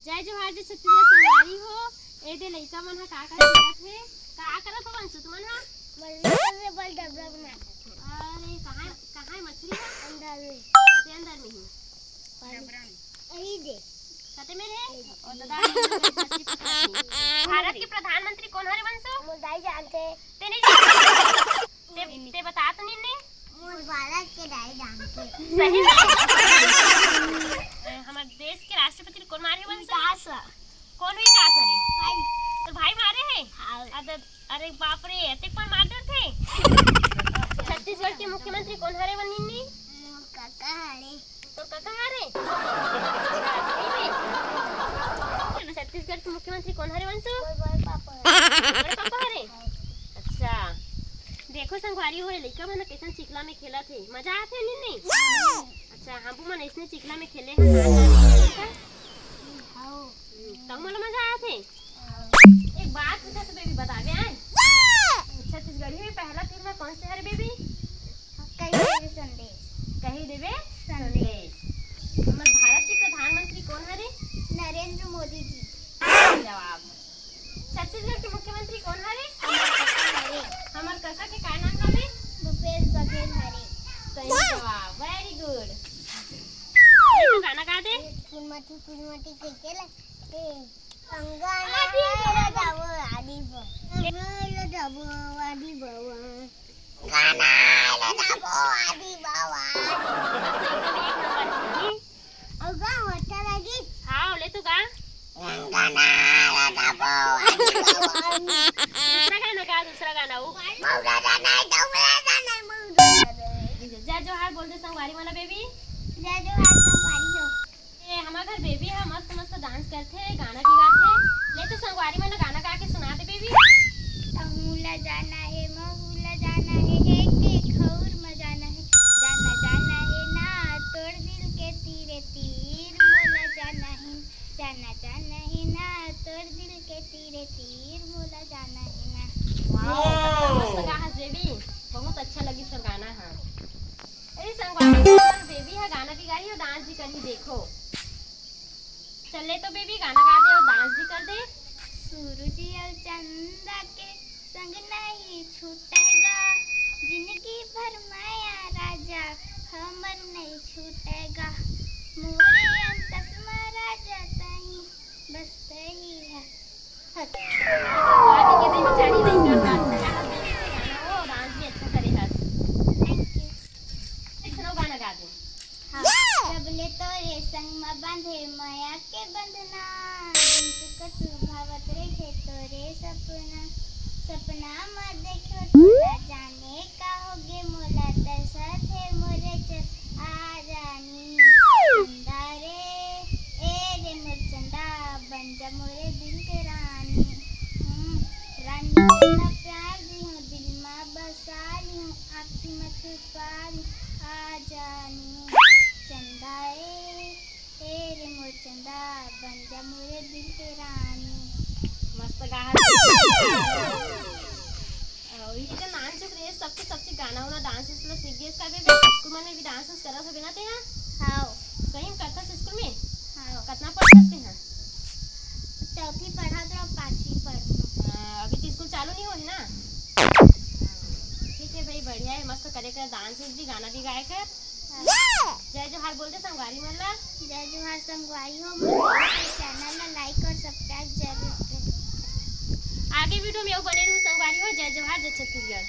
जय जोहार जी छत्तीसगढ़ संगवारी हो। ए दे लइका मन ह का करत हे? का करत हो बंसु तुमन ह? मछली बल डबरा बना। अरे कहाँ है मछली है? अंदर में। कते अंदर में ही? डबरा में। अही दे। कते में रे? और दादा भारत के प्रधानमंत्री कौन हरे बंसु? मोदाई जानते। ते नहीं जानते? ते बता तो नहीं मोर भारत के दाई जानते। सही हमारे देश के राष्ट्रपति कौन मारे बंसु? कौन विकास रे? भाई तो भाई मारे हैं? हाँ। अरे बाप रे एते कौन मारते थे? छत्तीसगढ़ के मुख्यमंत्री कौन हरे बनिन्नी? मोर काका हरे। तो काका हरे? छत्तीसगढ़ के मुख्यमंत्री कौन हरे बंसु? मोर पापा बड़े पापा हरे? अच्छा देखो संगवारी हो लइका मन कैसन चिकला में खेला थे, मजा आथे नहीं? अच्छा हमहू मन इसने चिकला में खेले हैं तब मोला मजा आया थे। एक बात पूछा तो बेबी बता गया है छत्तीसगढ़ी में पहला तीर कौन से हरे बेबी? कही देवे संदेश। हमारे भारत के प्रधानमंत्री कौन हरे? नरेंद्र मोदी जी। जवाब। छत्तीसगढ़ के मुख्यमंत्री कौन हरे? हमार काका के का नाम हवे? भूपेश बघेल हरे। सही जवाब, वेरी गुड। तू गाना गा दे। कुलमती केला ए अंगाना ला जाव आदी ब ला जाव आदी बावा गाना ला जाव आदी बावा अगा होता लगी। हाँ ले तू गा। गाना ला जाव आदी बावा दूसरा गाना वो मौरा गाना डोमरा गाना मौरा जय जोहार बोल दे संगवारी वाला बेबी। जय जोहार संगवारी हो। ए हमारा घर बेबी है मस्त मस्त डांस करथे गाना भी गाथे। ले तो संगवारी वाला गाना गा के सुना दे बेबी। तहुला जाना है महूला जाना है एक और मजाना है जाना जाना है ना तोड़ दिल के तीरे तीर मोला जाना है ना तोड़ दिल के तीरे तीर मोला जाना है ना। वाओ मस्त गा हस बेबी, बहुत अच्छा लगी सर गाना है। अरे संगवारी वाला बेबी है गाना भी गाई और डांस भी करी देखो। चले तो बेबी गाना गा दे और डांस भी कर दे। सूरज और चंदा के संग नहीं छूटेगा जिंदगी भर माया राजा हमर नहीं छूटेगा मोरे अंतसमा राजा तही बस तही है। संगवारी के दिन बेचारी नहीं कर पाती गाना वो डांस भी अच्छा करे हस। Thank you. एक गाना गा दे। सबले तोरे संग में बांधे माया के बंधना दिन सुकत भावत रहे तोरे सपना में देखो तोरा जाने का होगे मोला तरसत है मोरे चल आ जानी चंदा रे ए रे मोर चंदा बन जा मोरे दिल के रानी रानी तेरा प्यार दी हूँ दिल में बसा ली हूँ आँखी में छुपा ली आ जानी चंदा ए रे मोर चंदा बन जा मोरे दिल के रानी। मस्त गा इसका नाच चुक रहे सबसे गाना वाला डांस इसमें सीख गए इसका भी स्कूल में भी डांस करा था बिना ते हैं। हाँ सही में करता स्कूल में। हाँ कितना पढ़ते हैं? चौथी पढ़ा तो 5वीं पढ़। अभी तो स्कूल चालू नहीं हो है ना। ठीक है भाई बढ़िया है मस्त करे कर डांस भी गाना भी गाए कर। जय जोहार बोल दे संगवारी वाला। जय जोहार संगवारी हो। मेरे चैनल ला लाइक और सब्सक्राइब जरूर करें। आगे वीडियो में बने रहो संगवारी हो। जय जोहार जय छत्तीसगढ़।